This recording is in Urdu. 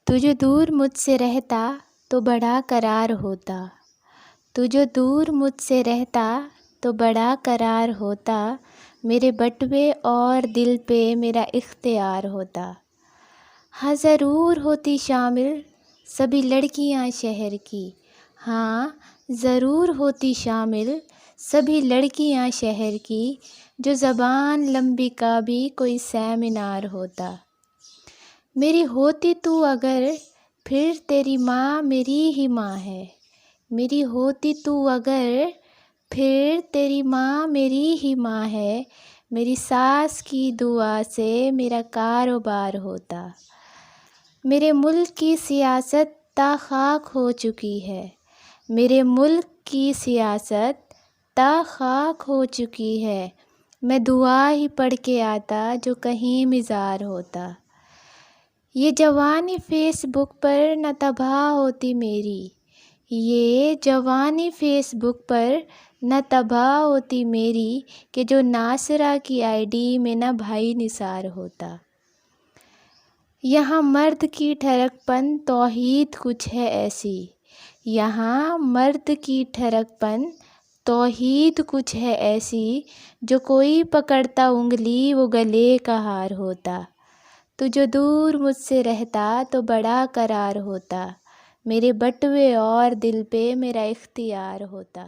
تو جو دور مجھ سے رہتا تو بڑا قرار ہوتا، تو جو دور مجھ سے رہتا تو بڑا قرار ہوتا، میرے بٹوے اور دل پہ میرا اختیار ہوتا۔ ہاں ضرور ہوتی شامل سبھی لڑکیاں شہر کی، ہاں ضرور ہوتی شامل سبھی لڑکیاں شہر کی، جو زبان لمبی کا بھی کوئی سیمینار ہوتا۔ میری ہوتی تو اگر پھر تیری ماں میری ہی ماں ہے، میری ہوتی تو اگر پھر تیری ماں میری ہی ماں ہے، میری ساس کی دعا سے میرا کاروبار ہوتا۔ میرے ملک کی سیاست تا خاک ہو چکی ہے، میرے ملک کی سیاست تا خاک ہو چکی ہے، میں دعا ہی پڑھ کے آتا جو کہیں مزار ہوتا۔ یہ جوانی فیس بک پر نہ تباہ ہوتی میری، یہ جوانی فیس بک پر نہ تباہ ہوتی میری، کہ جو ناصرہ کی آئی ڈی میں نہ بھائی نثار ہوتا۔ یہاں مرد کی ٹھڑک پن توحید کچھ ہے ایسی، یہاں مرد کی ٹھڑک پن توحید کچھ ہے ایسی، جو کوئی پکڑتا انگلی وہ گلے کا ہار ہوتا۔ تو جو دور مجھ سے رہتا تو بڑا قرار ہوتا، میرے بٹوے اور دل پہ میرا اختیار ہوتا۔